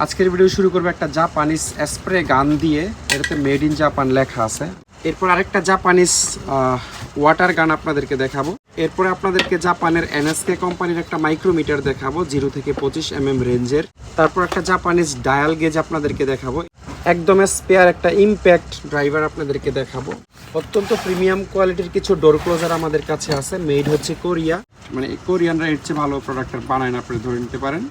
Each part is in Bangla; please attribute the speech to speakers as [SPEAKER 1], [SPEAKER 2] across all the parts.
[SPEAKER 1] আজকের ভিডিও শুরু করবো একটা জাপানিজ স্প্রে গান দিয়ে, এটাতে মেড ইন জাপান লেখা আছে। এরপর আরেকটা জাপানিজ ওয়াটার গান আপনাদেরকে দেখাবো। এরপরে আপনাদেরকে জাপানের এনএসকে কোম্পানির একটা মাইক্রোমিটার দেখাবো 0 থেকে 25 mm রেঞ্জের। তারপর একটা জাপানিজ ডায়াল গেজ আপনাদেরকে দেখাবো। একদম স্পেয়ার একটা ইম্প্যাক্ট ড্রাইভার আপনাদেরকে দেখাবো। অত্যন্ত প্রিমিয়াম কোয়ালিটির কিছু ডোর ক্লোজার আমাদের কাছে আছে, মেড হচ্ছে কোরিয়া, মানে কোরিয়ানরা এর চেয়ে ভালো প্রোডাক্টের বানায় না, আপনি ধরে নিতে পারেন।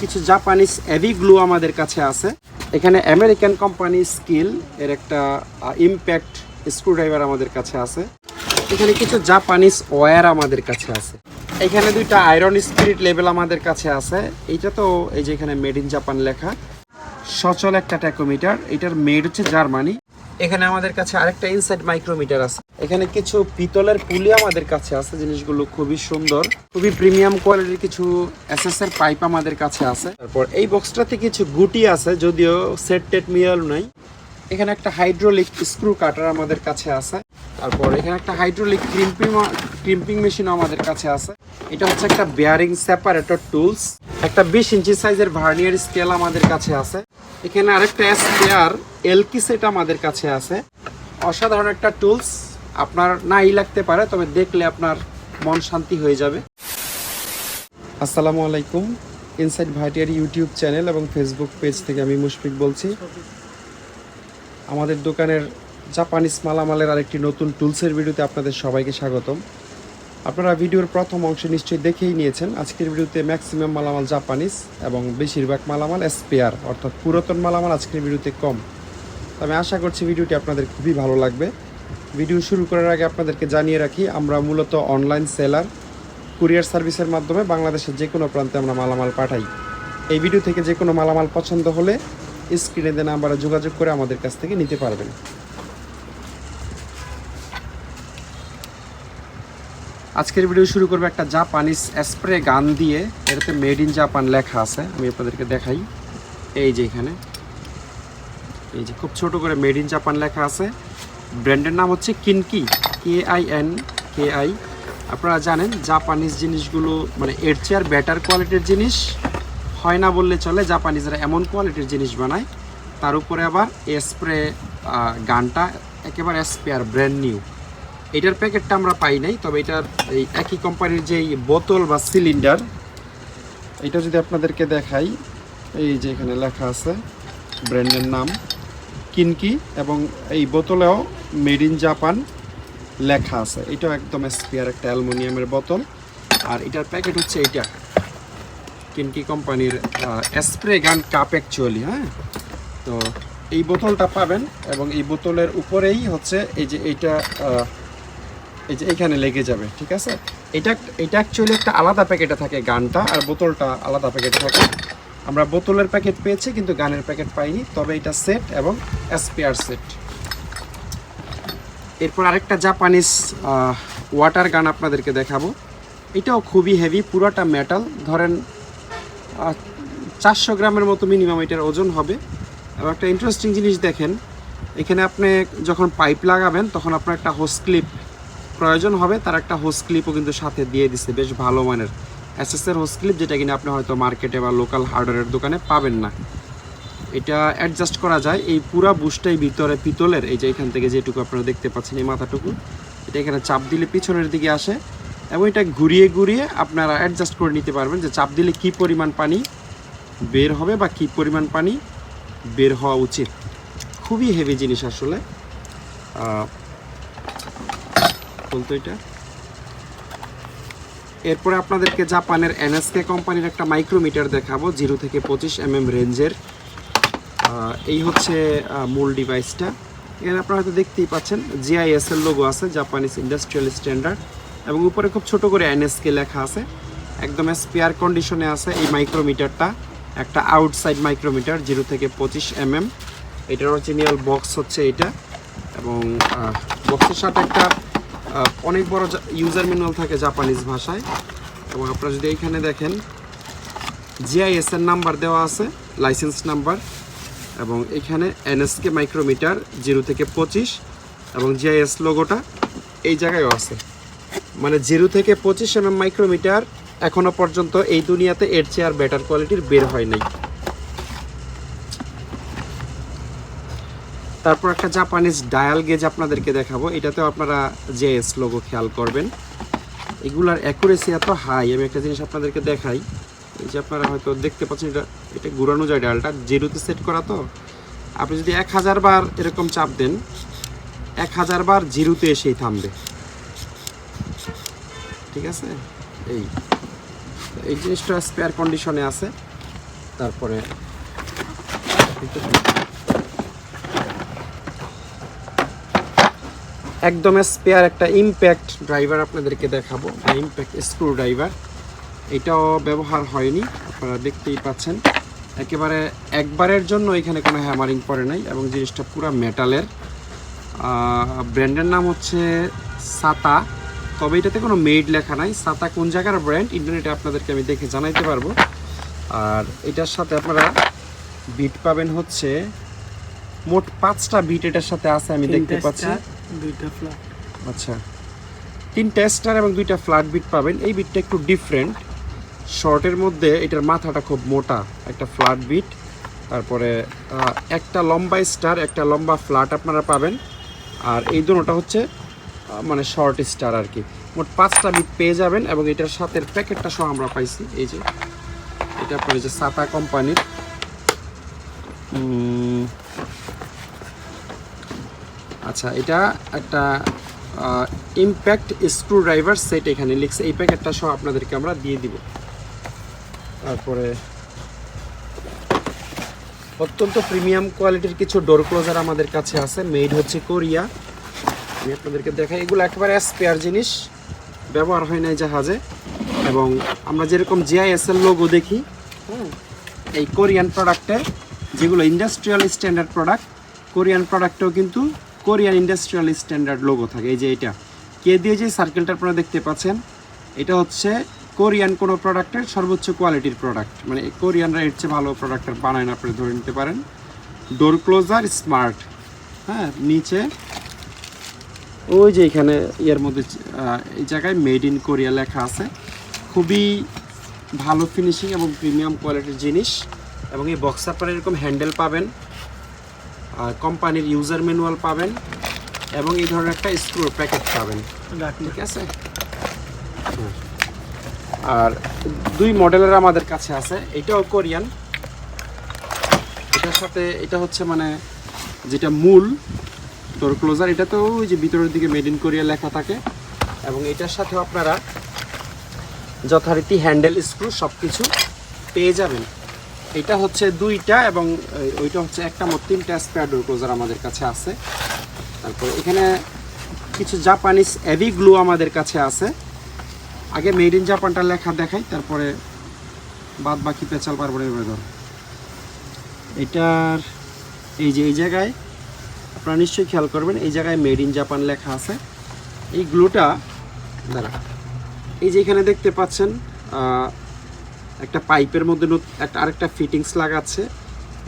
[SPEAKER 1] কিছু জাপানিজ এভি গ্লু আমাদের কাছে আছে। এখানে আমেরিকান কোম্পানি স্কিল এর একটা ইম্প্যাক্ট স্ক্রুড্রাইভার আমাদের কাছে আছে। এখানে কিছু জাপানিজ ওয়্যার আমাদের কাছে আছে। এখানে দুইটা আয়রন স্পিরিট লেভেল আমাদের কাছে আছে। এইটা তো এই যে এখানে মেড ইন জাপান লেখা, সচল একটা ট্যাকোমিটার, এটার মেড হচ্ছে জার্মানি। এখানে আমাদের কাছে আরেকটা ইনসাইড মাইক্রোমিটার আছে। এখানে কিছু পিতলের পুলি আমাদের কাছে আছে, জিনিসগুলো খুবই সুন্দর, খুবই প্রিমিয়াম কোয়ালিটির কিছু এসএস এর পাইপ আমাদের কাছে আছে। তারপর এই বক্সটাতে কিছু গুটি আছে, যদিও সেট টেট মিয়াল নাই। এখানে একটা হাইড্রোলিক স্ক্রু কাটার আমাদের কাছে আছে। তারপর এখানে একটা হাইড্রোলিক ক্রিম্পিং মেশিনও আমাদের কাছে আছে। এটা হচ্ছে একটা বেয়ারিং সেপারেটর টুলস। একটা 20 ইঞ্চি সাইজের ভার্নিয়ার স্কেল আমাদের কাছে আছে। এখানে আরেকটা স্পেয়ার এলকি সেট আমাদের কাছে আছে। অসাধারণ একটা টুলস, আপনার নাই লাগতে পারে, তবে দেখলে আপনার মন শান্তি হয়ে যাবে। আসসালামু আলাইকুম, ইনসাইড ভাইটিয়ার ইউটিউব চ্যানেল এবং ফেসবুক পেজ থেকে আমি মুশফিক বলছি। আমাদের দোকানের জাপানিজ মালামালের আরেকটি নতুন টুলসের ভিডিওতে আপনাদের সবাইকে স্বাগতম। আপনারা ভিডিওর প্রথম অংশে নিশ্চয়ই দেখেই নিয়েছেন। আজকের ভিডিওতে ম্যাক্সিমাম মালামাল জাপানিজ এবং বেশিরভাগ মালামাল স্পেয়ার, অর্থাৎ পুরাতন মালামাল আজকের ভিডিওতে কম। আমি আশা করছি ভিডিওটি আপনাদের খুবই ভালো লাগবে। ভিডিও শুরু করার আগে আপনাদেরকে জানিয়ে রাখি, আমরা মূলত অনলাইন সেলার, কুরিয়ার সার্ভিসের মাধ্যমে বাংলাদেশের যে কোনো প্রান্তে আমরা মালামাল পাঠাই। এই ভিডিও থেকে যে কোনো মালামাল পছন্দ হলে স্ক্রিনে দেওয়া নাম্বারে যোগাযোগ করে আমাদের কাছ থেকে নিতে পারবেন। আজকের ভিডিও শুরু করবো একটা জাপানিজ স্প্রে গান দিয়ে, এটাতে মেড ইন জাপান লেখা আছে। আমি আপনাদেরকে দেখাই, এই যে এখানে এই যে খুব ছোট করে মেড ইন জাপান লেখা আছে। ব্র্যান্ডের নাম হচ্ছে কিনকি, KINKI। আপনারা জানেন জাপানিজ জিনিসগুলো মানে এর চেয়ে আর বেটার কোয়ালিটির জিনিস হয় না বললে চলে। জাপানিজরা এমন কোয়ালিটির জিনিস বানায়, তার উপরে আবার স্প্রে গানটা একেবারে স্পেয়ার ব্র্যান্ড নিউ। এটার প্যাকেটটা আমরা পাই নাই, তবে এটার এই একই কোম্পানির যেই বোতল বা সিলিন্ডার, এটা যদি আপনাদেরকে দেখাই, এই যে এখানে লেখা আছে ব্র্যান্ডের নাম কিনকি, এবং এই বোতলেও মেড ইন জাপান লেখা আছে। এটাও একদম স্পেয়ার একটা অ্যালুমিনিয়ামের বোতল। আর এটার প্যাকেট হচ্ছে এইটা, কিনকি কোম্পানির স্প্রে গান কাপ অ্যাকচুয়ালি। হ্যাঁ, তো এই বোতলটা পাবেন, এবং এই বোতলের উপরেই হচ্ছে এই যে এইটা, এই যে এইখানে লেগে যাবে, ঠিক আছে। এটা অ্যাকচুয়ালি একটা আলাদা প্যাকেটে থাকে গানটা, আর বোতলটা আলাদা প্যাকেটে থাকে। আমরা বোতলের প্যাকেট পেয়েছি কিন্তু গানের প্যাকেট পাইনি, তবে এটা সেট এবং স্পেয়ার সেট। এরপর আরেকটা জাপানিজ ওয়াটার গান আপনাদেরকে দেখাবো। এটাও খুবই হেভি, পুরোটা মেটাল, ধরেন 400 গ্রামের মতো মিনিমাম এটার ওজন হবে। এবং একটা ইন্টারেস্টিং জিনিস দেখেন, এখানে আপনি যখন পাইপ লাগাবেন তখন আপনার একটা হোস ক্লিপ প্রয়োজন হবে, তার একটা হোস ক্লিপও কিন্তু সাথে দিয়ে দিচ্ছে, বেশ ভালো মানের এসএসের হোস ক্লিপ, যেটা কিনা আপনি হয়তো মার্কেটে বা লোকাল হার্ডওয়্যারের দোকানে পাবেন না। এটা অ্যাডজাস্ট করা যায়। এই পুরা বুশটাই ভিতরে পিতলের, এই যে এখান থেকে যেটুকু আপনারা দেখতে পাচ্ছেন এই মাথাটুকু, এটা এখানে চাপ দিলে পিছনের দিকে আসে, এবং এটা ঘুরিয়ে ঘুরিয়ে আপনারা অ্যাডজাস্ট করে নিতে পারবেন যে চাপ দিলে কী পরিমাণ পানি বের হবে বা কী পরিমাণ পানি বের হওয়া উচিত। খুবই হেভি জিনিস আসলে। বলতো এটা। এরপরে আপনাদেরকে জাপানের এনএসকে কোম্পানির একটা মাইক্রোমিটার দেখাবো 0 থেকে 25 mm রেঞ্জের। এই হচ্ছে মূল ডিভাইসটা। এখানে আপনারা হয়তো দেখতেই পাচ্ছেন GIS এর লোগো আছে, জাপানিজ ইন্ডাস্ট্রিয়াল স্ট্যান্ডার্ড, এবং উপরে খুব ছোট করে NSK লেখা আছে। একদম স্পেয়ার কন্ডিশনে আছে এই মাইক্রোমিটারটা। একটা আউটসাইড মাইক্রোমিটার 0 থেকে 25 mm। এটার অরিজিনাল বক্স হচ্ছে এটা, এবং বক্সের সাথে একটা অনেক বড় ইউজার ম্যানুয়াল থাকে জাপানিজ ভাষায়। এবং আপনারা যদি এইখানে দেখেন GIS এর নাম্বার দেওয়া আছে, লাইসেন্স নাম্বার, এবং এখানে NSK মাইক্রোমিটার 0 থেকে 25, এবং GIS লোগোটা এই জায়গায়ও আছে। মানে 0 থেকে 25 mm মাইক্রোমিটার এখনো পর্যন্ত এই দুনিয়াতে এর চেয়ে আর বেটার কোয়ালিটির বের হয় নাই। তারপর একটা জাপানিজ ডায়াল গেজ আপনাদেরকে দেখাবো, এটাতেও আপনারা জেএস লোগো খেয়াল করবেন। এগুলার অ্যাকুরেসি এত হাই, আমি একটা জিনিস আপনাদেরকে দেখাই। এই যে আপনারা হয়তো দেখতে পাচ্ছেন, এটা ঘুরানো যায় ডায়ালটা, জিরোতে সেট করা। তো আপনি যদি 1000 বার এরকম চাপ দেন, 1000 বার জিরোতে এসেই থামবে, ঠিক আছে। এই জিনিসটা স্পেয়ার কন্ডিশনে আছে। তারপরে একদম স্পেয়ার একটা ইম্প্যাক্ট ড্রাইভার আপনাদেরকে দেখাবো, ইম্প্যাক্ট স্ক্রু ড্রাইভার। এটাও ব্যবহার হয়নি, আপনারা দেখতেই পাচ্ছেন। একেবারে একবারের জন্য এখানে কোনো হ্যামারিং পড়ে নাই, এবং জিনিসটা পুরো মেটালের। ব্র্যান্ডের নাম হচ্ছে সাতা, তবে এটাতে কোনো মেড লেখা নাই। সাতা কোন জায়গার ব্র্যান্ড ইন্টারনেটে আপনাদেরকে আমি দেখে জানাইতে পারবো। আর এটার সাথে আপনারা বিট পাবেন হচ্ছে মোট 5টা বিট এটার সাথে আছে, আমি দেখতে পাচ্ছি।
[SPEAKER 2] 2টা ফ্ল্যাট,
[SPEAKER 1] আচ্ছা, 3টা স্টার এবং 2টা ফ্ল্যাট বিট পাবেন। এই বিটটা একটু ডিফারেন্ট, শর্টের মধ্যে এটার মাথাটা খুব মোটা, একটা ফ্ল্যাট বিট। তারপরে একটা লম্বা স্টার, একটা লম্বা ফ্ল্যাট আপনারা পাবেন। আর এই দুটোটা হচ্ছে মানে শর্ট স্টার আর কি। মোট 5টা বিট পেয়ে যাবেন, এবং এটার সাথে প্যাকেটটা সহ আমরা পাইছি। এই যে এটা আপনার যে সাতা কোম্পানির, আচ্ছা, এটা একটা ইম্প্যাক্ট স্ক্রু ড্রাইভার সেট এখানে লিখছে। এই প্যাকেটটা সহ আপনাদেরকে আমরা দিয়ে দিব। তারপরে অত্যন্ত প্রিমিয়াম কোয়ালিটির কিছু ডোর ক্লোজার আমাদের কাছে আছে, মেড হচ্ছে কোরিয়া। আমি আপনাদেরকে দেখাই, এগুলো একেবারে স্পেয়ার জিনিস, ব্যবহার হয় নাই জাহাজে। এবং আমরা যেরকম জিআইএসএল লোগো দেখি, এই কোরিয়ান প্রোডাক্টে যেগুলো ইন্ডাস্ট্রিয়াল স্ট্যান্ডার্ড প্রোডাক্ট, কোরিয়ান প্রোডাক্টেও কিন্তু কোরিয়ান ইন্ডাস্ট্রিয়াল স্ট্যান্ডার্ড লোগো থাকে। এই যে এটা কে দিয়ে যে সার্কেলটা আপনারা দেখতে পাচ্ছেন, এটা হচ্ছে কোরিয়ান কোনো প্রোডাক্টের সর্বোচ্চ কোয়ালিটির প্রোডাক্ট, মানে কোরিয়ানরা এর চেয়ে ভালো প্রোডাক্টের বানায় না, আপনি ধরে নিতে পারেন। ডোর ক্লোজার স্মার্ট, হ্যাঁ, নিচে ওই যে এখানে ইয়ের মধ্যে এই জায়গায় মেড ইন কোরিয়া লেখা আছে। খুবই ভালো ফিনিশিং এবং প্রিমিয়াম কোয়ালিটির জিনিস। এবং এই বক্স আপনারা এরকম হ্যান্ডেল পাবেন, কোম্পানির ইউজার ম্যানুয়াল পাবেন, এবং এই ধরনের একটা স্ক্রু প্যাকেট পাবেন, ঠিক আছে। আর 2 মডেলের আমাদের কাছে আছে, এটাও কোরিয়ান। এটার সাথে এটা হচ্ছে মানে যেটা মূল ডোর ক্লোজার, এটাতেও ওই যে ভিতরের দিকে মেড ইন কোরিয়া লেখা থাকে। এবং এটার সাথেও আপনারা যথারীতি হ্যান্ডেল স্ক্রু সব কিছু পেয়ে যাবেন। এটা হচ্ছে 2টা, এবং ওইটা হচ্ছে একটা, মোট 3টা স্পেয়ার ডোর ক্লোজার আমাদের কাছে আছে। তারপরে এখানে কিছু জাপানিজ এভি গ্লু আমাদের কাছে আছে। আগে মেড ইন জাপানটা লেখা দেখাই, তারপরে বাদ বাকি পেঁচাল পারবো এবার। এটার এই যে এই জায়গায় আপনারা নিশ্চয়ই খেয়াল করবেন, এই জায়গায় মেড ইন জাপান লেখা আছে। এই গ্লুটা দাঁড়া, এই যে এখানে দেখতে পাচ্ছেন একটা পাইপের মধ্যে আরেকটা ফিটিংস লাগাচ্ছে।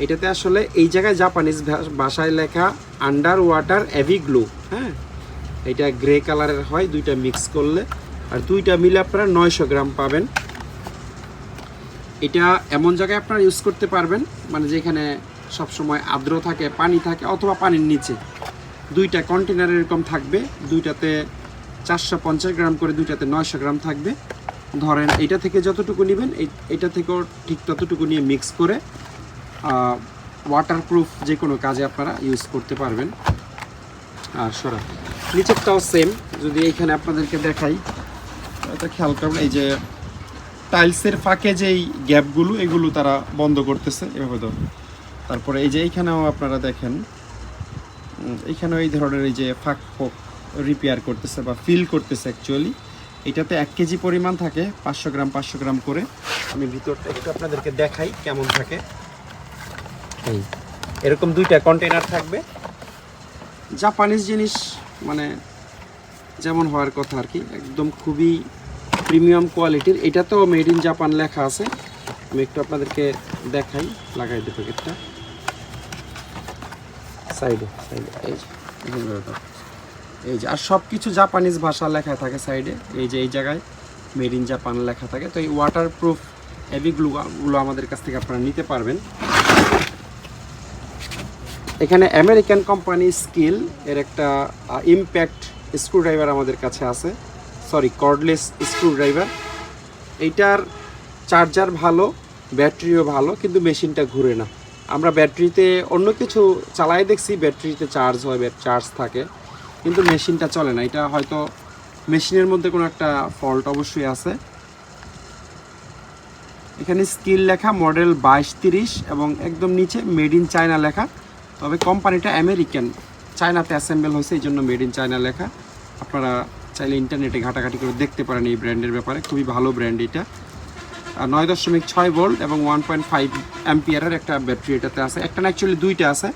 [SPEAKER 1] এটাতে আসলে এই জায়গায় জাপানিজ ভাষায় লেখা আন্ডার ওয়াটার এভি গ্লু, হ্যাঁ। এটা গ্রে কালারের হয়, 2টা মিক্স করলে, আর 2টা মিলে আপনারা 900 গ্রাম পাবেন। এটা এমন জায়গায় আপনারা ইউজ করতে পারবেন, মানে যেখানে সবসময় আর্দ্র থাকে, পানি থাকে, অথবা পানির নিচে। 2টা কন্টেনার এরকম থাকবে, 2টাতে 450 গ্রাম করে, 2টাতে 900 গ্রাম থাকবে। ধরেন এটা থেকে যতটুকু নেবেন, এটা থেকেও ঠিক ততটুকু নিয়ে মিক্স করে ওয়াটারপ্রুফ যে কোনো কাজে আপনারা ইউজ করতে পারবেন। আর সরা নিচেরটাও সেম, যদি এইখানে আপনাদেরকে দেখাই, এটা খেয়াল করবেন, এই যে টাইলসের ফাঁকে যেই গ্যাপগুলো, এগুলো তারা বন্ধ করতেছে এভাবে ধর। তারপরে এই যে এইখানেও আপনারা দেখেন, এইখানেও এই ধরনের এই যে ফাঁক ফোক রিপেয়ার করতেছে বা ফিল করতেছে। অ্যাকচুয়ালি এটাতে 1 কেজি পরিমাণ থাকে, 500 গ্রাম 500 গ্রাম করে। আমি ভিতরটা একটু আপনাদেরকে দেখাই কেমন থাকে। এই এরকম 2টা কন্টেনার থাকবে। জাপানিজ জিনিস মানে যেমন হওয়ার কথা আর কি, একদম খুবই প্রিমিয়াম কোয়ালিটির। এটাতেও মেড ইন জাপান লেখা আছে। আমি একটু আপনাদেরকে দেখাই, লাগাই দিই প্যাকেটটা সাইডে সাইডে। এই যে আর সব কিছু জাপানিজ ভাষা লেখা থাকে সাইডে। এই যে এই জায়গায় মেড ইন জাপান লেখা থাকে। তো এই ওয়াটারপ্রুফ হেভি গ্লুগুলো আমাদের কাছ থেকে আপনারা নিতে পারবেন। এখানে আমেরিকান কোম্পানি স্কিল এর একটা ইম্প্যাক্ট স্ক্রুড্রাইভার আমাদের কাছে আছে, সরি কর্ডলেস স্ক্রুড্রাইভার। এইটার চার্জার ভালো, ব্যাটারিও ভালো, কিন্তু মেশিনটা ঘুরে না। আমরা ব্যাটারিতে অন্য কিছু চালাই দেখছি, ব্যাটারিতে চার্জ হয়, চার্জ থাকে, কিন্তু মেশিনটা চলে না। এটা হয়তো মেশিনের মধ্যে কোনো একটা ফল্ট অবশ্যই আছে। এখানে স্কিল লেখা, মডেল 2230 এবং একদম নিচে মেড ইন চায়না লেখা। তবে কোম্পানিটা আমেরিকান, চায়নাতে অ্যাসেম্বল হয়েছে, এই জন্য মেড ইন চায়না লেখা। আপনারা চাইলে ইন্টারনেটে ঘাটাঘাটি করে দেখতে পারেন এই ব্র্যান্ডের ব্যাপারে, খুবই ভালো ব্র্যান্ড এটা। 9.6 ভোল্ট এবং 1.5 অ্যাম্পিয়ারের একটা ব্যাটারি এটাতে আছে। একটা না, অ্যাকচুয়ালি দুইটা আছে,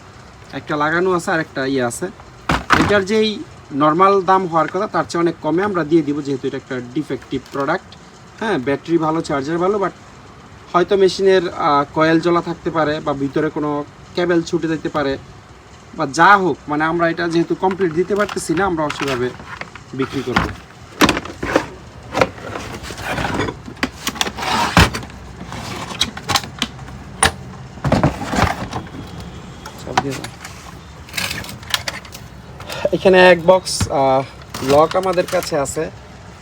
[SPEAKER 1] একটা লাগানো আছে আর একটা ইয়ে আছে। এটার যেই নর্মাল দাম হওয়ার কথা তার চেয়ে অনেক কমে আমরা দিয়ে দিব, যেহেতু এটা একটা ডিফেক্টিভ প্রোডাক্ট। হ্যাঁ, ব্যাটারি ভালো, চার্জার ভালো, বাট হয়তো মেশিনের কয়েল জ্বলা থাকতে পারে বা ভিতরে কোনো কেবল ছুটে যেতে পারে বা যা হোক, মানে আমরা এটা যেহেতু কমপ্লিট দিতে পারতেছি না, আমরা সেভাবে বিক্রি করব। এখানে এক বক্স লক আমাদের কাছে আছে,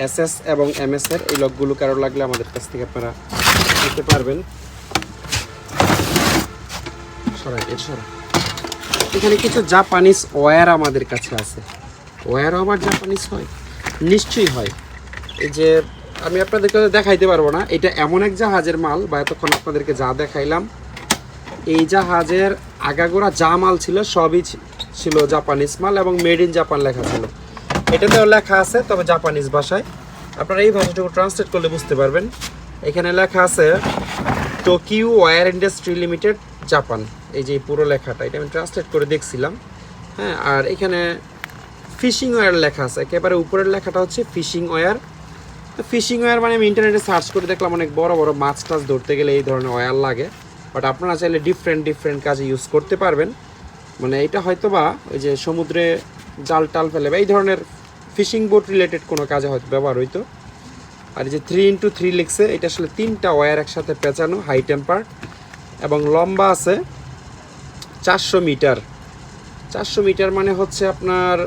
[SPEAKER 1] এসএস এবং এমএস এর। এই লকগুলো কারো লাগলে আমাদের কাছ থেকে আপনারা নিতে পারবেন। এখানে কিছু জাপানিজ ওয়্যার আমাদের কাছে আছে। ওয়্যারও আবার জাপানিজ হয়? নিশ্চয়ই হয়। এই যে আমি আপনাদেরকে দেখাইতে পারবো না, এটা এমন এক জাহাজের মাল, বা এতক্ষণ আপনাদেরকে যা দেখাইলাম এই জাহাজের আগাগোড়া যা মাল ছিল সবই ছিল জাপানিজ মাল এবং মেড ইন জাপান লেখা ছিল। এটাতেও লেখা আছে, তবে জাপানিজ ভাষায়। আপনারা এই ভাষাটুকু ট্রান্সলেট করলে বুঝতে পারবেন। এখানে লেখা আছে Tokyo Wire Industry Limited Japan, এই যে পুরো লেখাটা, এটা আমি ট্রান্সলেট করে দেখছিলাম। হ্যাঁ, আর এখানে ফিশিং ওয়্যার লেখা আছে, একেবারে উপরের লেখাটা হচ্ছে ফিশিং ওয়্যার। তো ফিশিং ওয়্যার মানে আমি ইন্টারনেটে সার্চ করে দেখলাম অনেক বড় বড় মাছ টাছ ধরতে গেলে এই ধরনের ওয়্যার লাগে, বাট আপনারা চাইলে ডিফারেন্ট কাজে ইউজ করতে পারবেন। মানে এটা হয়তো বা ওই যে সমুদ্রে জাল টাল ফেলে বা এই ধরনের ফিশিং বোট রিলেটেড কোনো কাজে হয়তো ব্যবহার হইতো। আর এই যে 3x3 লিখছে, এটা আসলে 3টা ওয়্যার একসাথে পেঁচানো, হাই টেম্পার, এবং লম্বা আছে 400 মিটার। 400 মিটার মানে হচ্ছে আপনার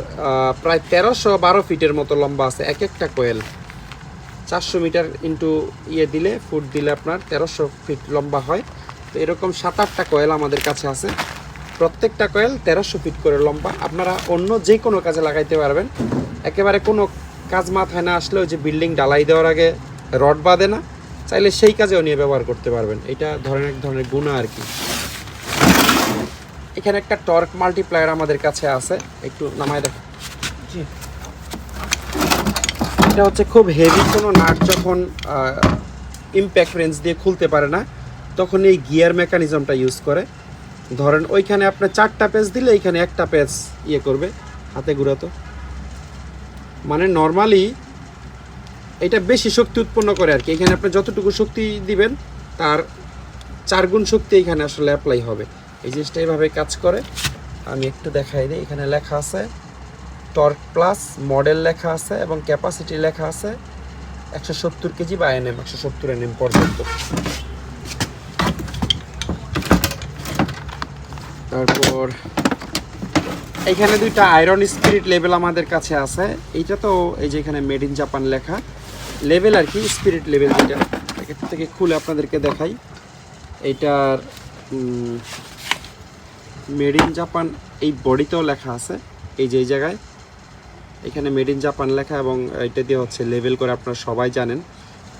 [SPEAKER 1] প্রায় 1312 ফিটের মতো লম্বা আছে এক একটা কোয়েল। 400 মিটার ইন্টু দিলে, ফুট দিলে আপনার 1300 ফিট লম্বা হয়। তো এরকম 7-8টা কোয়েল আমাদের কাছে আছে, প্রত্যেকটা কোয়েল 1300 ফিট করে লম্বা। আপনারা অন্য যে কোনো কাজে লাগাইতে পারবেন। একেবারে কোনো কাজ মাথায় না আসলেও যে বিল্ডিং ঢালাই দেওয়ার আগে রড বাঁধে না, চাইলে সেই কাজেও নিয়ে ব্যবহার করতে পারবেন। এটা এক ধরনের গুণা আর কি। এখানে একটা টর্ক মাল্টিপ্লায়ার আমাদের কাছে আছে, একটু নামায় দেখো। জি, এটা হচ্ছে খুব হেভি কোনো নাট যখন ইম্প্যাক্ট রেঞ্জ দিয়ে খুলতে পারে না, তখন এই গিয়ার মেকানিজমটা ইউজ করে। ধরেন ওইখানে আপনার 4টা পেজ দিলে এইখানে একটা পেজ করবে, হাতে ঘুরাতো। মানে নর্মালি এটা বেশি শক্তি উৎপন্ন করে আর কি। এখানে আপনি যতটুকু শক্তি দিবেন তার 4 গুণ শক্তি এখানে আসলে অ্যাপ্লাই হবে। এই জিনিসটা এইভাবে কাজ করে। আমি একটু দেখাই দিই। এখানে লেখা আছে টর্ক প্লাস, মডেল লেখা আছে এবং ক্যাপাসিটি লেখা আছে 170 কেজি বা এনএম, 170 এনএম পর্যন্ত। তারপর এখানে 2টা আয়রন স্পিরিট লেভেল আমাদের কাছে আছে। এইটা তো এই যে এখানে মেড ইন জাপান লেখা লেভেল আর কি, স্পিরিট লেভেল যেটা। প্যাকেট থেকে খুলে আপনাদেরকে দেখাই। এইটার মেড ইন জাপান এই বডিতেও লেখা আছে, এই যে এই জায়গায় এখানে মেড ইন জাপান লেখা, এবং এটা দিয়ে হচ্ছে লেভেল করে। আপনারা সবাই জানেন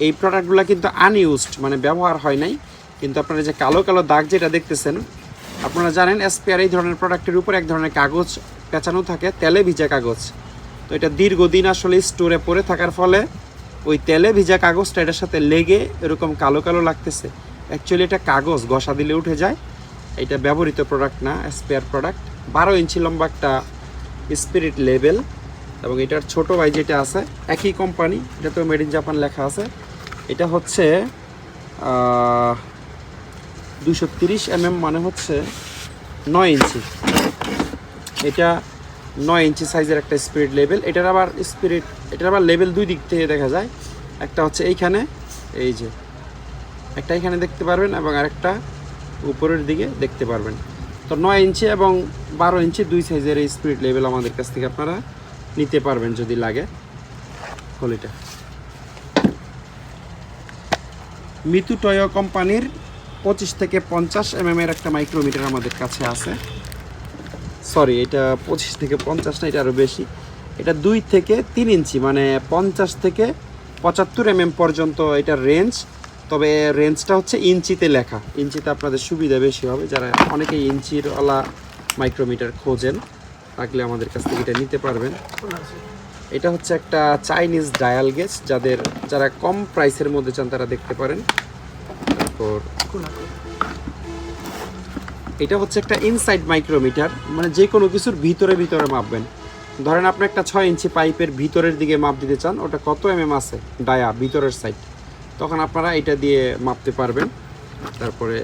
[SPEAKER 1] এই প্রোডাক্টগুলো কিন্তু আনইউজড, মানে ব্যবহার হয় নাই। কিন্তু আপনারা যে কালো কালো দাগ যেটা দেখতেছেন, আপনারা জানেন এসপিআর এই ধরনের প্রোডাক্টের উপর এক ধরনের কাগজ পেঁচানো থাকে, তেলে ভিজা কাগজ। তো এটা দীর্ঘদিন আসলে স্টোরে পড়ে থাকার ফলে ওই তেলে ভিজা কাগজটা এটার সাথে লেগে এরকম কালো কালো লাগতেছে। অ্যাকচুয়ালি এটা কাগজ, ঘষা দিলে উঠে যায়। এটা ব্যবহৃত প্রোডাক্ট না, স্পেয়ার প্রোডাক্ট। 12 ইঞ্চি লম্বা একটা স্পিরিট লেভেল, এবং এটার ছোট ভাই যেটা আছে একই কোম্পানি, এটা তো মেড ইন জাপান লেখা আছে। এটা হচ্ছে 230 mm, মানে হচ্ছে 9 ইঞ্চি। এটা 9 ইঞ্চি সাইজের একটা স্পিরিট লেভেল। এটার আবার লেভেল 2 দিক থেকে দেখা যায়। একটা হচ্ছে এইখানে, এই যে একটা এখানে দেখতে পারবেন, এবং আরেকটা উপরের দিকে দেখতে পারবেন। তো 9 ইঞ্চি এবং 12 ইঞ্চি দুই সাইজের এই স্পিরিট লেভেল আমাদের কাছ থেকে আপনারা নিতে পারবেন যদি লাগে। কোয়ালিটি মিতু টয়ো কোম্পানির 25 থেকে 50 mm এর একটা মাইক্রোমিটার আমাদের কাছে আছে। সরি, এটা 25 থেকে 50 না, এটা আরও বেশি। এটা 2 থেকে 3 ইঞ্চি, মানে 50 থেকে 75 mm পর্যন্ত এটার রেঞ্জ। তবে রেঞ্জটা হচ্ছে ইঞ্চিতে লেখা, ইঞ্চিতে আপনাদের সুবিধা বেশি হবে। যারা অনেকেই ইঞ্চিরওয়ালা মাইক্রোমিটার খোঁজেন, থাকলে আমাদের কাছ থেকে এটা নিতে পারবেন। এটা হচ্ছে একটা চাইনিজ ডায়াল গেজ, যারা কম প্রাইসের মধ্যে চান তারা দেখতে পারেন। তারপর এটা হচ্ছে একটা ইনসাইড মাইক্রোমিটার, মানে যে কোনো কিছুর ভিতরে মাপবেন। ধরেন আপনি একটা 6 ইঞ্চি পাইপের ভিতরের দিকে মাপ দিতে চান, ওটা কত আছে ডায়া ভিতরের সাইড, তখন আপনারা এটা দিয়ে মাপতে পারবেন। তারপরে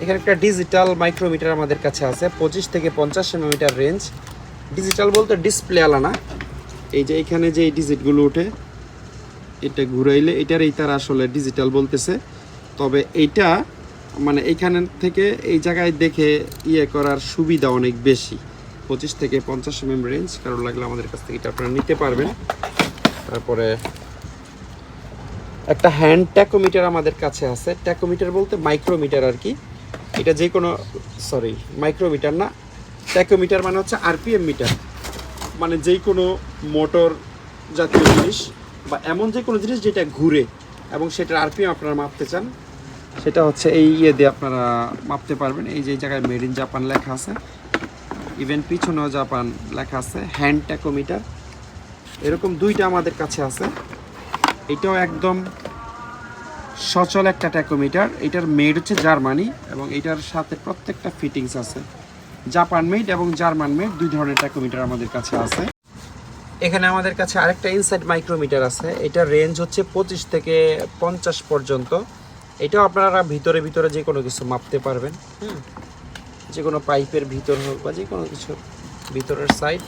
[SPEAKER 1] এখানে একটা ডিজিটাল মাইক্রোমিটার আমাদের কাছে আছে, 25 থেকে 50 mm রেঞ্জ। ডিজিটাল বলতে ডিসপ্লে আলা না, এই যে এখানে যে ডিজিটগুলো ওঠে, এটা ঘুরাইলে এটারই তারা আসলে ডিজিটাল বলতেছে। তবে এইটা মানে এইখান থেকে এই জায়গায় দেখে করার সুবিধা অনেক বেশি। 25 থেকে 50 mm রেঞ্জ, কারণ লাগলে আমাদের কাছ থেকে এটা আপনারা নিতে পারবেন। তারপরে একটা হ্যান্ড ট্যাকোমিটার আমাদের কাছে আছে। ট্যাকোমিটার বলতে মাইক্রোমিটার আর কি। এটা যে কোনো মাইক্রোমিটার না, ট্যাকোমিটার মানে হচ্ছে আরপিএম মিটার, মানে যেই কোনো মোটর জাতীয় জিনিস বা এমন যে কোনো জিনিস যেটা ঘুরে এবং সেটার আরপিএম আপনারা মাপতে চান, সেটা হচ্ছে এই দিয়ে আপনারা মাপতে পারবেন। এই যে জায়গায় মেড ইন জাপান লেখা আছে, ইভেন পিছনেও জাপান লেখা আছে। হ্যান্ড ট্যাকোমিটার এরকম 2টা আমাদের কাছে আছে। এটাও একদম সচল একটা ট্যাকোমিটার। এটার মেড হচ্ছে জার্মানি এবং এটার সাথে প্রত্যেকটা ফিটিংস আছে। জাপান মেড এবং জার্মান মেড 2 ধরনের ট্যাকোমিটার আমাদের কাছে আছে। এখানে আমাদের কাছে আরেকটা ইনসাইড মাইক্রোমিটার আছে। এটার রেঞ্জ হচ্ছে 25 থেকে 50 পর্যন্ত। এটাও আপনারা ভিতরে যে কোনো কিছু মাপতে পারবেন, যে কোনো পাইপের ভিতর হোক বা যে কোনো কিছুর ভিতরের সাইড।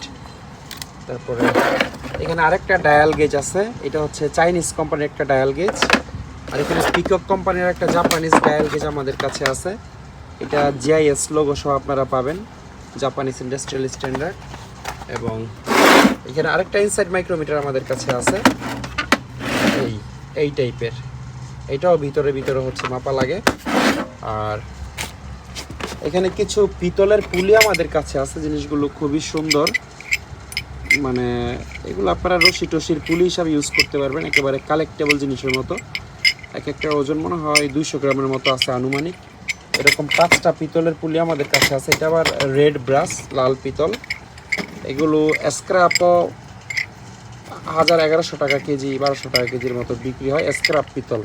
[SPEAKER 1] তারপরে এখানে আরেকটা ডায়াল গেজ আছে, এটা হচ্ছে চাইনিজ কোম্পানির একটা ডায়াল গেজ। আর এখানে পিকক কোম্পানির একটা জাপানিজ ডায়াল গেজ আমাদের কাছে আছে। এটা জিআইএস লোগো সহ আপনারা পাবেন, জাপানিজ ইন্ডাস্ট্রিয়াল স্ট্যান্ডার্ড। এবং এখানে আরেকটা ইনসাইড মাইক্রোমিটার আমাদের কাছে আছে, এই টাইপের। এটাও ভিতরে হচ্ছে মাপা লাগে। আর এখানে কিছু পিতলের পুলি আমাদের কাছে আছে, জিনিসগুলো খুবই সুন্দর। মানে এগুলো আপনারা রশি টসির পুলি হিসাবে ইউজ করতে পারবেন, একেবারে কালেক্টেবল জিনিসের মতো। এক একটা ওজন মনে হয় 200 গ্রামের মতো আছে আনুমানিক। এরকম 5টা পিতলের পুলি আমাদের কাছে আছে। এটা আবার রেড ব্রাশ, লাল পিতল। এগুলো স্ক্র্যাপও 1100 টাকা কেজি, 1200 টাকা কেজির মতো বিক্রি হয় স্ক্র্যাপ পিতল।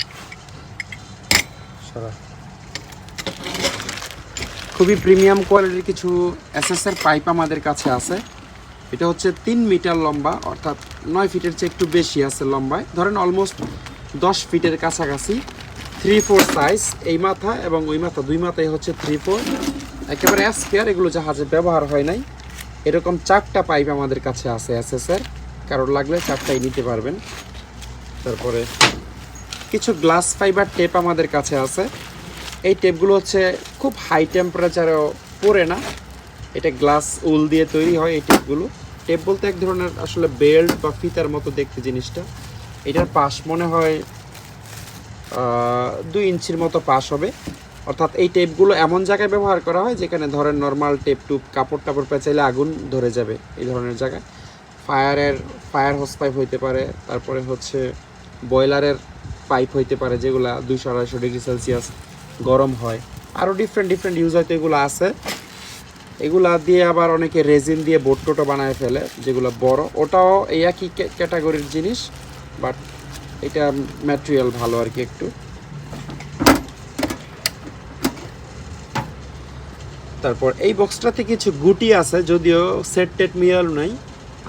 [SPEAKER 1] খুবই প্রিমিয়াম কোয়ালিটির কিছু এসএসের পাইপ আমাদের কাছে আছে। এটা হচ্ছে 3 মিটার লম্বা, অর্থাৎ 9 ফিটের চেয়ে একটু বেশি আছে লম্বায়। ধরেন অলমোস্ট 10 ফিটের কাছাকাছি। 3/4 সাইজ, এই মাথা এবং ওই মাথা, 2 মাথায় হচ্ছে 3/4, একেবারে স্কোয়ার। এগুলো জাহাজে ব্যবহার হয় নাই। এরকম 4টা পাইপ আমাদের কাছে আছে এসএসের, কারোর লাগলে 4টাই নিতে পারবেন। তারপরে কিছু গ্লাস ফাইবার টেপ আমাদের কাছে আছে। এই টেপগুলো হচ্ছে খুব হাই টেম্পারেচারেও পড়ে না, এটা গ্লাস উল দিয়ে তৈরি হয় এই টেপগুলো। টেপ বলতে এক ধরনের আসলে বেল্ট বা ফিতার মতো দেখতে জিনিসটা। এটার পাশ মনে হয় 2 ইঞ্চির মতো পাশ হবে। অর্থাৎ এই টেপগুলো এমন জায়গায় ব্যবহার করা হয় যেখানে ধরেন নর্মাল টেপ টুপ কাপড় টাপড় পেঁচাইলে আগুন ধরে যাবে, এই ধরনের জায়গায়। ফায়ার হোস পাইপ হইতে পারে, তারপরে হচ্ছে বয়লারের পাইপ হইতে পারে, যেগুলো 200-250 ডিগ্রি সেলসিয়াস গরম হয়। আরও ডিফারেন্ট ইউজ হয়তো এগুলো আছে। এগুলা দিয়ে আবার অনেকে রেজিন দিয়ে বোট টোটো বানায় ফেলে, যেগুলো বড়। ওটাও এই একই ক্যাটাগরির জিনিস, বাট এটা ম্যাটেরিয়াল ভালো আর কি একটু। তারপর এই বক্সটাতে কিছু গুটি আছে, যদিও সেট টেট মিয়াল নাই,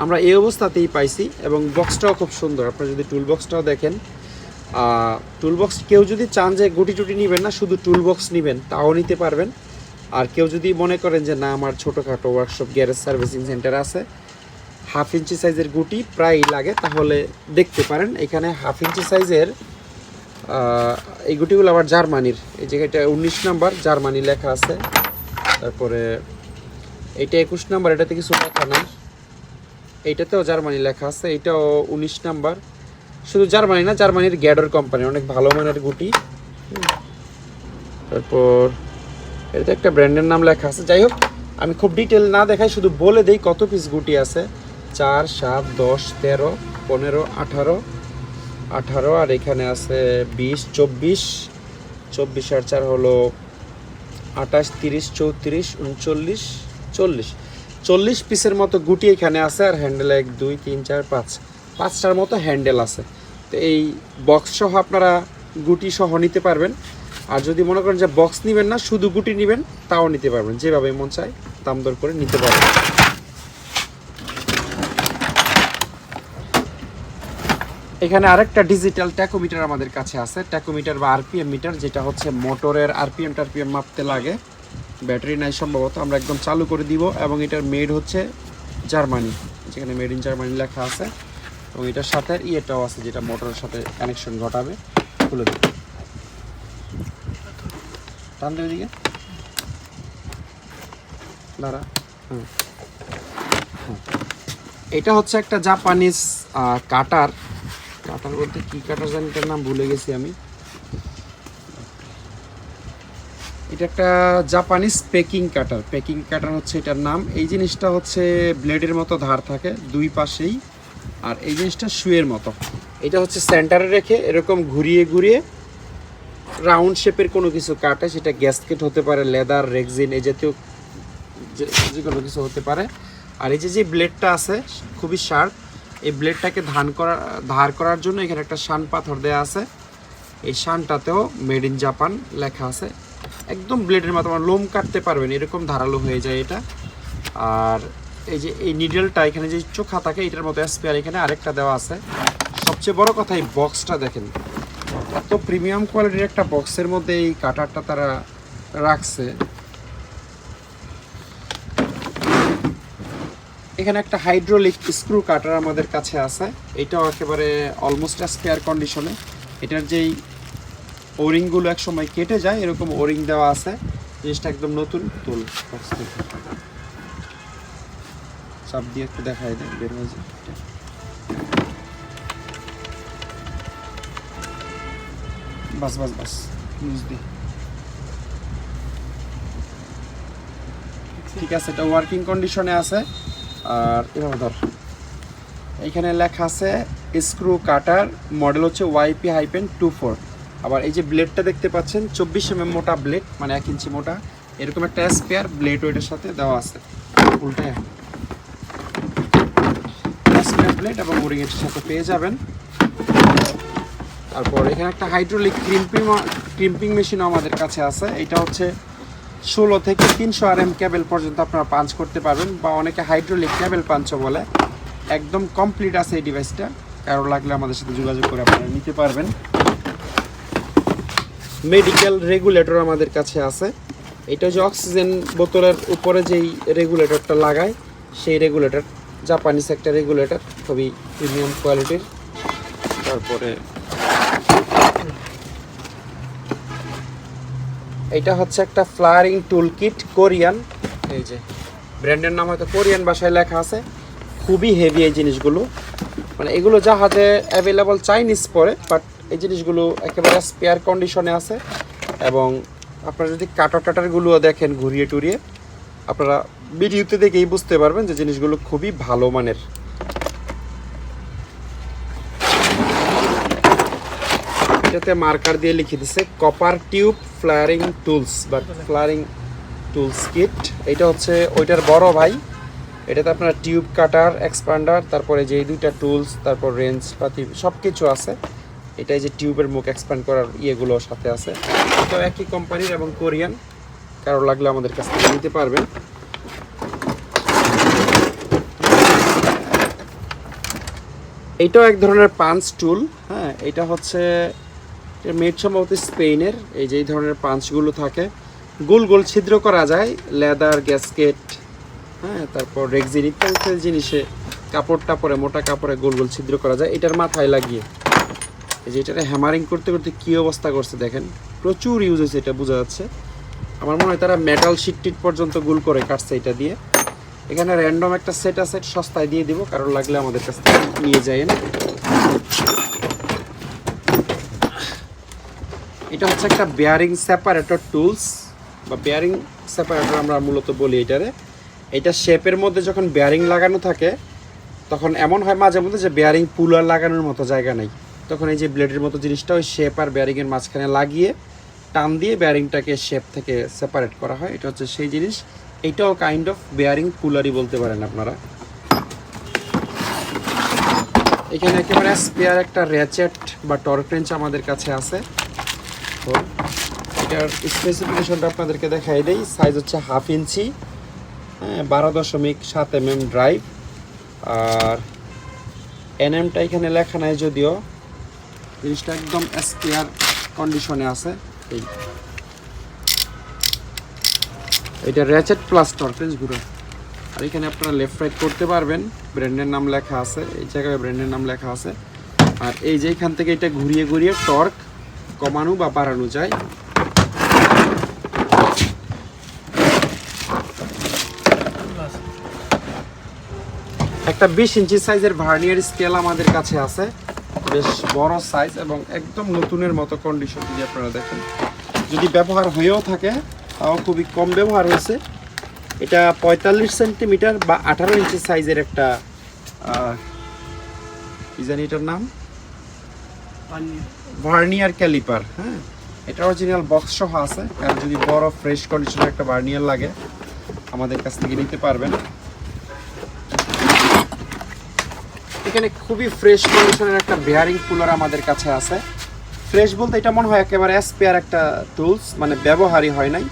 [SPEAKER 1] আমরা এই অবস্থাতেই পাইছি। এবং বক্সটাও খুব সুন্দর। আপনারা যদি টুল বক্সটাও দেখেন, টুল বক্স কেউ যদি চান যে গুটি টুটি নেবেন না, শুধু টুল বক্স নেবেন, তাও নিতে পারবেন। আর কেউ যদি মনে করেন যে না, আমার ছোটোখাটো ওয়ার্কশপ গ্যারেজ সার্ভিসিং সেন্টার আছে, 1/2 ইঞ্চি সাইজের গুটি প্রায় লাগে, তাহলে দেখতে পারেন। এখানে 1/2 ইঞ্চি সাইজের এই গুটিগুলো আবার জার্মানির। এই জায়গাটা 19 নাম্বার জার্মানি লেখা আছে। তারপরে এইটা 21 নাম্বার, এটাতে কিছু লেখা নাই। এইটাতেও জার্মানি লেখা আছে, এইটাও 19 নাম্বার। শুধু জার্মানি না, জার্মানির গ্যাডর কোম্পানি, অনেক ভালো মানের গুটি। তারপর এটাতে একটা ব্র্যান্ডের নাম লেখা আছে। যাই হোক, আমি খুব ডিটেল না দেখাই, শুধু বলে দেই কত পিস গুটি আছে। 4, 7, 10, 13, 15, 18, আর এখানে আছে 20, 24, 24 আর 4 হলো 28, 30, 34, 39, 40 পিসের মতো গুটি এখানে আছে। আর হ্যান্ডেল 1, 2, 3, 4, 5টার মতো হ্যান্ডেল আছে। তো এই বক্স সহ আপনারা গুটি সহ নিতে পারবেন। আর যদি মনে করেন যে বক্স নেবেন না, শুধু গুটি নেবেন, তাও নিতে পারবেন, যেভাবে মন চায় দাম দর করে নিতে পারবেন। এখানে আরেকটা ডিজিটাল ট্যাকোমিটার আমাদের কাছে আছে, ট্যাকোমিটার বা আরপিএম মিটার, যেটা হচ্ছে মোটরের আরপিএম টারপিএম মাপতে লাগে। ব্যাটারি নাই সম্ভবত, আমরা একদম চালু করে দিব। এবং এটার মেড হচ্ছে জার্মানি, যেখানে মেড ইন জার্মানি লেখা আছে। এবং এটার সাথে ইয়েটাও আছে, যেটা মোটরের সাথে কানেকশন ঘটাবে। খুলে দেব, টান দেবে দিকে, দাঁড়া। এটা হচ্ছে একটা জাপানিজ কাটার বলতে কি কাটার জানি, এটার নাম ভুলে গেছি আমি। এটা একটা জাপানিজ পেকিং কাটার হচ্ছে এটার নাম। এই জিনিসটা হচ্ছে ব্লেডের মতো ধার থাকে দুই পাশেই, আর এই জিনিসটা শুয়ের মতো। এটা হচ্ছে সেন্টারে রেখে এরকম ঘুরিয়ে ঘুরিয়ে রাউন্ড শেপের কোনো কিছু কাটে, সেটা গ্যাসকেট হতে পারে, লেদার, রেক্সিন, এই জাতীয় যে কোনো কিছু হতে পারে। আর এই যে ব্লেডটা আছে খুবই শার্প, এই ব্লেডটাকে ধার করার জন্য এখানে একটা শান পাথর দেওয়া আছে। এই শানটাতেও মেড ইন জাপান লেখা আছে। একদম ব্লেডের মতো, আমার লোম কাটতে পারবেন এরকম ধারালো হয়ে যায় এটা। আর এই যে এই নিডেলটা এখানে যে চোখা থাকে, এটার মতো স্পেয়ার এখানে আরেকটা দেওয়া আছে। সবচেয়ে বড় কথা, এই বক্সটা দেখেন, এত প্রিমিয়াম কোয়ালিটির একটা বক্সের মধ্যে এই কাটারটা তারা রাখছে। এখানে একটা হাইড্রোলিক স্ক্রু কাটার আমাদের কাছে আছে, এটাও একেবারে অলমোস্ট স্পেয়ার কন্ডিশনে। এটার যেই ওরিংগুলো এক সময় কেটে যায়, এরকম ওরিং দেওয়া আছে। জিনিসটা একদম নতুন। তুল বক্স থেকে চাপ দিয়ে একটু দেখাই দেয়, বের হয়ে যায়। বাস লুজ দি, ঠিক আছে, এটা ওয়ার্কিং কন্ডিশনে আছে। আর এভাবে ধর, এইখানে লেখা আছে স্ক্রু কাটার, মডেল হচ্ছে YP-24। আবার এই যে ব্লেডটা দেখতে পাচ্ছেন 24 mm মোটা ব্লেড, মানে 1 ইঞ্চি মোটা। এরকম একটা স্পেয়ার ব্লেড ওইটার সাথে দেওয়া আছে, উল্টে স্পেয়ার ব্লেড এবং ওরিং এর সাথে পেয়ে যাবেন। তারপর এখানে একটা হাইড্রোলিক ক্রিম্পিং মেশিনও আমাদের কাছে আছে। এটা হচ্ছে 16 থেকে 300 RM কেবল পর্যন্ত আপনারা পাঞ্চ করতে পারবেন, বা অনেকে হাইড্রোলিক কেবল পাঞ্চও বলে। একদম কমপ্লিট আছে এই ডিভাইসটা, কারো লাগলে আমাদের সাথে যোগাযোগ করে আপনারা নিতে পারবেন। মেডিকেল রেগুলেটর আমাদের কাছে আছে। এটা যে অক্সিজেন বোতলের উপরে যেই রেগুলেটরটা লাগায়, সেই রেগুলেটর, জাপানিজ একটা রেগুলেটর, খুবই প্রিমিয়াম কোয়ালিটির। তারপরে এটা হচ্ছে একটা ফ্লায়ারিং টুল কিট, কোরিয়ান। এই যে ব্র্যান্ডের নাম হয়তো কোরিয়ান ভাষায় লেখা আছে। খুবই হেভি এই জিনিসগুলো, মানে এগুলো জাহাজে অ্যাভেলেবল চাইনিজ পরে, বাট এই জিনিসগুলো একেবারে স্পেয়ার কন্ডিশনে আছে। এবং আপনারা যদি কাটারগুলো দেখেন ঘুরিয়ে টুরিয়ে, আপনারা ভিডিওতে দেখেই বুঝতে পারবেন যে জিনিসগুলো খুবই ভালো মানের। এটাতে মার্কার দিয়ে লিখে দিচ্ছে কপার টিউব ফ্লায়ারিং টুলস বা ফ্লায়ারিং টুলস কিট। এটা হচ্ছে ওইটার বড় ভাই। এটাতে আপনার টিউব কাটার, এক্সপান্ডার, তারপরে যে দুইটা টুলস, তারপর রেঞ্জ পাতি সব কিছু আছে। এটাই যে টিউবের মুখ এক্সপ্যান্ড করার ইয়েগুলো সাথে আছে। এটাও একই কোম্পানির এবং কোরিয়ান, কারো লাগলে আমাদের কাছ থেকে নিতে পারবেন। এইটাও এক ধরনের পাঞ্চ টুল। হ্যাঁ, এটা হচ্ছে মেড সম্ভবত স্পেনের। এই যে এই ধরনের পাঞ্চগুলো থাকে, গোল গোল ছিদ্র করা যায়, লেদার, গ্যাসকেট, হ্যাঁ, তারপর রেক্সিন ইত্যাদি জিনিসে কাপড় টাপড়ে, মোটা কাপড়ে গোল গোল ছিদ্র করা যায়। এটার মাথায় লাগিয়ে এই যে এটাকে হ্যামারিং করতে করতে কী অবস্থা করছে দেখেন, প্রচুর ইউজ হয়েছে, এটা বোঝা যাচ্ছে। আমার মনে হয় তারা মেটাল শিট টিট পর্যন্ত গুল করে কাটছে এটা দিয়ে। এখানে র্যান্ডম একটা সেট আছে, সস্তায় দিয়ে দিব, কারণ লাগলে আমাদের কাছ থেকে নিয়ে যায় না। এটা হচ্ছে একটা বেয়ারিং সেপারেটর টুলস বা বেয়ারিং সেপারেটর আমরা মূলত বলি এটারে। এটা শেপের মধ্যে যখন বেয়ারিং লাগানো থাকে তখন এমন হয় মাঝে মধ্যে যে বেয়ারিং পুলার লাগানোর মতো জায়গা নেই, তখন এই যে ব্লেডের মতো জিনিসটা ওই শেপ আর বেয়ারিংয়ের মাঝখানে লাগিয়ে টান দিয়ে বেয়ারিংটাকে শেপ থেকে সেপারেট করা হয়। এটা হচ্ছে সেই জিনিস। এইটাও কাইন্ড অফ বেয়ারিং পুলারই বলতে পারেন আপনারা। এখানে একেবারে স্পেয়ার একটা র্যাচেট বা টর্ক রেঞ্চ আমাদের কাছে আছে। তো এটার স্পেসিফিকেশনটা আপনাদেরকে দেখাই দেই। সাইজ হচ্ছে 1/2 ইঞ্চি, 12.7 mm ড্রাইভ। আর এনএমটা এখানে লেখা নাই, যদিও জিনিসটা একদম স্পেয়ার কন্ডিশনে আছে। এটা র্যাচেট প্লাস টর্ক রেঞ্চ ঘুরে। আর এখানে আপনারা লেফট রাইট করতে পারবেন, ব্র্যান্ডের নাম লেখা আছে, এই জায়গায় ব্র্যান্ডের নাম লেখা আছে। আর এই যে এখান থেকে এটা ঘুরিয়ে ঘুরিয়ে টর্ক কমানো বা বাড়ানো যায়। একটা 20 ইঞ্চি সাইজের ভার্নিয়ার স্কেল আমাদের কাছে আছে, বেশ বড় সাইজ এবং একদম নতুনের মতো কন্ডিশন। যদি আপনারা দেখেন, যদি ব্যবহার হয়েও থাকে তাও খুবই কম ব্যবহার হয়েছে। এটা 45 সেন্টিমিটার বা 18 ইঞ্চি সাইজের একটা কি জানি এটার নাম, ভার্নিয়ার ক্যালিপার। হ্যাঁ, এটা অরিজিনাল বক্স সহ আছে। আর যদি বড় ফ্রেশ কন্ডিশনের একটা ভার্নিয়ার লাগে আমাদের কাছ থেকে নিতে পারবেন। এখানে খুবই ফ্রেশ কন্ডিশনের একটা বেয়ারিং পুলার আমাদের কাছে আছে। ফ্রেশ বলতে এটা মনে হয় একেবারে স্পেয়ার একটা টুলস, মানে ব্যবহারই হয় নাই।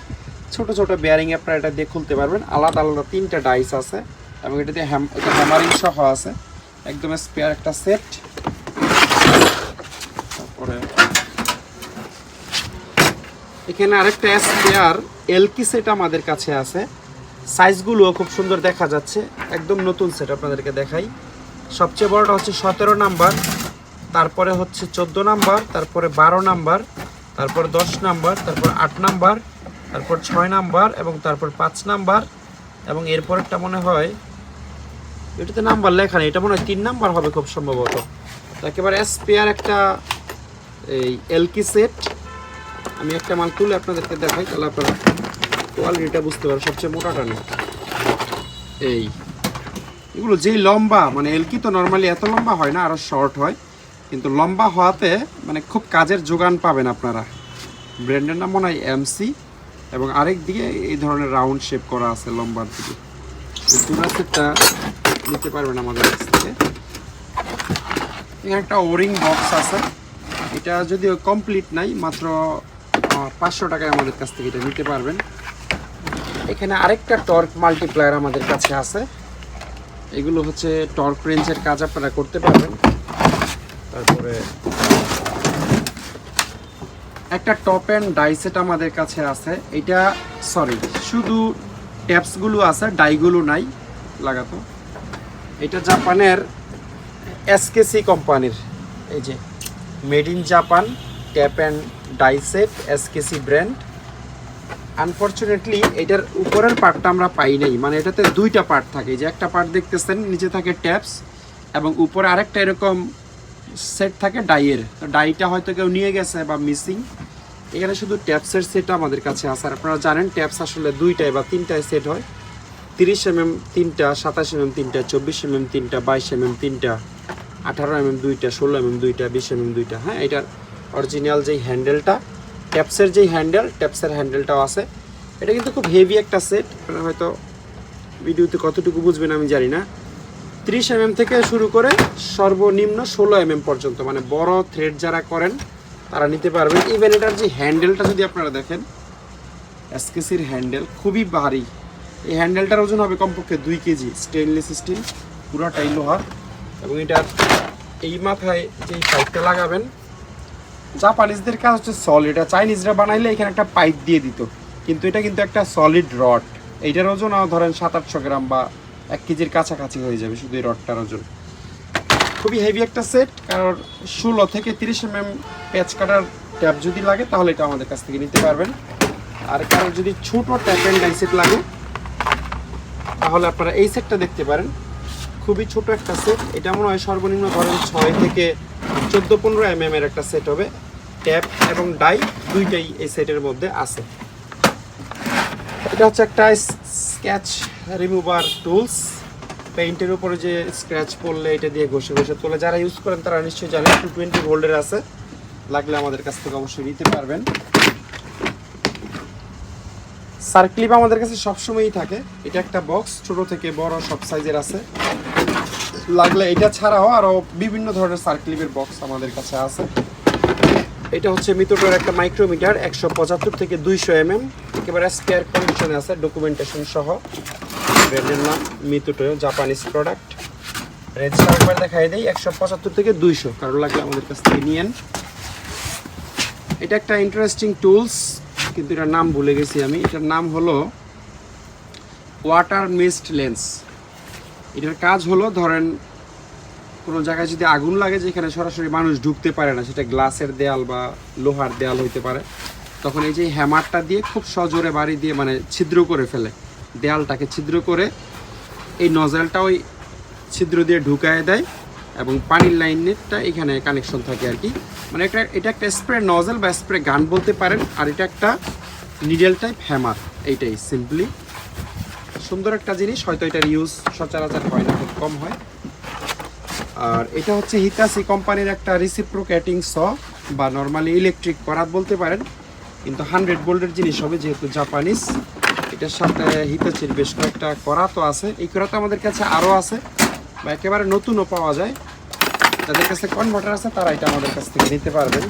[SPEAKER 1] ছোট ছোট বেয়ারিং আপনারা এটা দিয়ে খুলতে পারবেন। আলাদা আলাদা 3টা ডাইস আছে এবং এটাতে এটা হ্যামারিং সহ আছে, একদম স্পেয়ার একটা সেট। তারপরে এখানে আরেকটা স্পেয়ার এলকি সেট আমাদের কাছে আছে। সাইজগুলোও খুব সুন্দর দেখা যাচ্ছে, একদম নতুন সেট। আপনাদেরকে দেখাই, সবচেয়ে বড়টা হচ্ছে 17 নাম্বার, তারপরে হচ্ছে 14 নাম্বার, তারপরে 12 নাম্বার, তারপর 10 নাম্বার, তারপর 8 নাম্বার, তারপর 6 নাম্বার এবং তারপর 5 নাম্বার এবং এরপরটা মনে হয় এটাতে নাম্বার লেখা নেই, এটা মনে হয় 3 নাম্বার হবে খুব সম্ভবত। একেবারে স্পেয়ার একটা এই এলকি সেট। আমি একটা মাল তুলে আপনাদেরকে দেখাই, তাহলে আপনারা কোয়ালিটিটা বুঝতে পারবেন। সবচেয়ে মোটাটা নেই, এই এগুলো যেই লম্বা, মানে এলকি তো নর্মালি এত লম্বা হয় না, আরও শর্ট হয়, কিন্তু লম্বা হওয়াতে মানে খুব কাজের যোগান পাবেন আপনারা। ব্র্যান্ডের নাম মনে হয় এমসি এবং আরেক দিকে এই ধরনের রাউন্ড শেপ করা আছে লম্বার দিকে। পুরো সেটটা নিতে পারবেন আমাদের কাছ থেকে। এখানে একটা ওরিং বক্স আছে, এটা যদিও কমপ্লিট নাই, মাত্র 500 টাকায় আমাদের কাছ থেকে এটা নিতে পারবেন। এখানে আরেকটা টর্ক মাল্টিপ্লায়ার আমাদের কাছে আছে। এগুলো হচ্ছে টর্ক রেঞ্জের কাজ আপনারা করতে পারবেন। তারপরে একটা টপ অ্যান্ড ডাই সেট আমাদের কাছে আছে। এটা শুধু ট্যাপসগুলো আছে, ডাইগুলো নাই লাগাতো। এটা জাপানের এসকেসি কোম্পানির, এই যে made in Japan tap and die set, SKC brand. Unfortunately এটার উপরের পার্টটা আমরা পাই নাই, মানে এটাতে 2টা পার্ট থাকে। যে একটা পার্ট দেখতেছেন নিচে থাকে ট্যাপস এবং উপরে আরেকটা এরকম সেট থাকে ডাইয়ের। তো ডাইটা হয়তো কেউ নিয়ে গেছে বা মিসিং। এখানে শুধু ট্যাপসের সেট আমাদের কাছে আছে। আর আপনারা জানেন ট্যাপস আসলে 2টায় বা 3টায় সেট হয়। 30 mm 3টা, 27 mm 3টা, 24 mm 3টা, 22 mm 3টা, 18 mm 2টা, 16 mm 2টা, 20 mm 2টা। হ্যাঁ, এটার অরিজিনাল যেই হ্যান্ডেলটা, ট্যাপসের যেই হ্যান্ডেল, ট্যাপসের হ্যান্ডেলটাও আছে। এটা কিন্তু খুব হেভি একটা সেট, আপনারা হয়তো ভিডিওতে কতটুকু বুঝবেন আমি জানি না। 30 mm থেকে শুরু করে সর্বনিম্ন 16 mm পর্যন্ত, মানে বড় থ্রেড যারা করেন তারা নিতে পারবেন। ইভেন এটার যে হ্যান্ডেলটা যদি আপনারা দেখেন, এসকেসির হ্যান্ডেল খুবই ভারী। এই হ্যান্ডেলটার ওজন হবে কমপক্ষে 2 কেজি, স্টেনলেস স্টিল, পুরোটাই লোহার। এবং এটার এই মাথায় যেই পাইপটা লাগাবেন, জাপানিজদের কাজ হচ্ছে সলিড। এটা চাইনিজরা বানাইলে এখানে একটা পাইপ দিয়ে দিত, কিন্তু এটা কিন্তু একটা সলিড রড। এইটার ওজন ধরেন 700-800 গ্রাম বা 1 কেজির কাছাকাছি হয়ে যাবে শুধু এই রডটার ওজন। খুবই হেভি একটা সেট, কারণ 16 থেকে 30 mm প্যাচ কাটার ট্যাপ যদি লাগে তাহলে এটা আমাদের কাছ থেকে নিতে পারবেন। আর কারো যদি ছোট ট্যাপ অ্যান্ড ডাই সেট লাগে তাহলে আপনারা এই সেটটা দেখতে পারেন। খুবই ছোট একটা সেট, এটা মনে হয় সর্বনিম্ন ধরেন 6 থেকে 14-15 mm এর একটা সেট হবে। ট্যাপ এবং ডাই দুইটাই এই সেটের মধ্যে আছে। এটা হচ্ছে একটা স্কেচ রিমুভার টুলস। পেইন্টের উপরে যে স্ক্র্যাচ পড়লে এটা দিয়ে ঘষে ঘষে তোলে, যারা ইউজ করেন তারা নিশ্চয়ই জানেন। 220 ভোল্টের আছে, লাগলে আমাদের কাছ থেকে অবশ্যই নিতে পারবেন। সার্ক্লিপ আমাদের কাছে সবসময়ই থাকে। এটা একটা বক্স, ছোট থেকে বড় সব সাইজের আছে। লাগলে এটা ছাড়াও আরও বিভিন্ন ধরনের সার্ক্লিপের বক্স আমাদের কাছে আছে। এটা হচ্ছে মিতুটোর একটা মাইক্রোমিটার, 175 থেকে 200 mm, একেবারে স্পেয়ার কন্ডিশনে আছে, ডকুমেন্টেশন সহ। ব্র্যান্ডের নাম মিতুটো, জাপানিজ প্রোডাক্ট। রেঞ্জটা একবার দেখাই দেই, 175 থেকে 200, কারো লাগলে আমাদের কাছ থেকে নিয়েন। এটা একটা ইন্টারেস্টিং টুলস, কিন্তু এটার নাম ভুলে গেছি আমি। এটার নাম হলো ওয়াটার মিস্ট লেন্স। এটার কাজ হলো, ধরেন কোনো জায়গায় যদি আগুন লাগে যেখানে সরাসরি মানুষ ঢুকতে পারে না, সেটা গ্লাসের দেয়াল বা লোহার দেয়াল হইতে পারে, তখন এই যে হ্যামারটা দিয়ে খুব সজোরে বাড়ি দিয়ে মানে ছিদ্র করে ফেলে, দেয়ালটাকে ছিদ্র করে এই নজেলটা ওই ছিদ্র দিয়ে ঢুকায় দেয় এবং পানির লাইনেরটা এখানে কানেকশন থাকে আর কি। মানে এটা একটা স্প্রে নজেল বা স্প্রে গান বলতে পারেন। আর এটা একটা নিডেল টাইপ হ্যামার। এইটাই সিম্পলি সুন্দর একটা জিনিস, হয়তো এটার ইউজ সচরাচর হয় না, খুব কম হয়। আর এটা হচ্ছে হিতাচি কোম্পানির একটা রিসিপ্রোকেটিং স বা নর্মালি ইলেকট্রিক করাত বলতে পারেন, কিন্তু 100 ভোল্টের জিনিস হবে যেহেতু জাপানিজ। এটার সাথে হিতাচির বেশ কয়েকটা করাতও আছে। এই করাত আমাদের কাছে আরও আছে বা একেবারে নতুনও পাওয়া যায়। যাদের কাছে কনভার্টার আছে তারা এটা আমাদের কাছ থেকে নিতে পারবেন।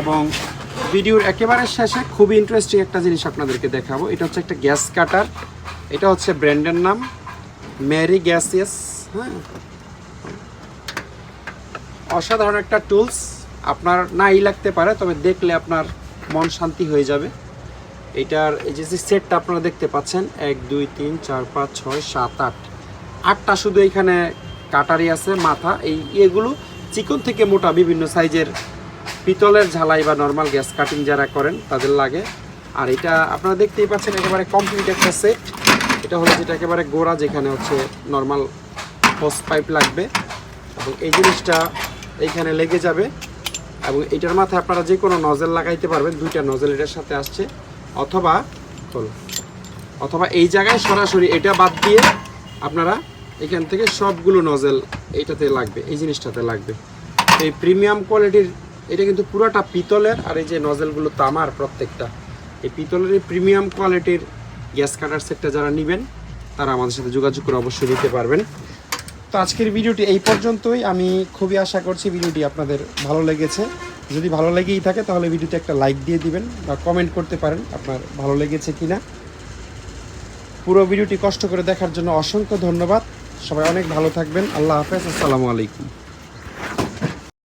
[SPEAKER 1] এবং ভিডিওর একেবারে শেষে খুবই ইন্টারেস্টিং একটা জিনিস আপনাদেরকে দেখাবো। এটা হচ্ছে একটা গ্যাস কাটার। এটা হচ্ছে ব্র্যান্ডের নাম ম্যারি গ্যাসিয়াস। হ্যাঁ, অসাধারণ একটা টুলস। আপনার নাই লাগতে পারে, তবে দেখলে আপনার মন শান্তি হয়ে যাবে। এটার এই যে সেটটা আপনারা দেখতে পাচ্ছেন, 1 2 3 4 5 6 7 8, 8টা শুধু এইখানে কাটারি আছে মাথা। এগুলো চিকন থেকে মোটা বিভিন্ন সাইজের পিতলের ঝালাই বা নর্মাল গ্যাস কাটিং যারা করেন তাদের লাগে। আর এটা আপনারা দেখতেই পাচ্ছেন একেবারে কমপ্লিট একটা সেট। এটা হলো যেটা একেবারে গোড়া, যেখানে হচ্ছে নর্মাল হোস পাইপ লাগবে এবং এই জিনিসটা এইখানে লেগে যাবে। এবং এটার মাথায় আপনারা যে কোনো নজেল লাগাইতে পারবেন, 2টা নজেল এটার সাথে আসছে। অথবা এই জায়গায় সরাসরি এটা বাদ দিয়ে আপনারা এখান থেকে সবগুলো নজেল এইটাতে লাগবে, এই জিনিসটাতে লাগবে। এই প্রিমিয়াম কোয়ালিটির, এটা কিন্তু পুরোটা পিতলের, আর এই যে নজেলগুলো তামার প্রত্যেকটা। এই পিতলের এই প্রিমিয়াম কোয়ালিটির গ্যাস কাটার সেটটা যারা নেবেন তারা আমাদের সাথে যোগাযোগ করে অবশ্যই নিতে পারবেন। তো আজকের ভিডিওটি এই পর্যন্তই। আমি খুবই আশা করছি ভিডিওটি আপনাদের ভালো লেগেছে। যদি ভালো লেগেই থাকে তাহলে ভিডিওতে একটা লাইক দিয়ে দিবেন বা কমেন্ট করতে পারেন আপনার ভালো লেগেছে কিনা। পুরো ভিডিওটি কষ্ট করে দেখার জন্য অসংখ্য ধন্যবাদ। সবাই অনেক ভালো থাকবেন। আল্লাহ হাফেজ, আসসালামু আলাইকুম।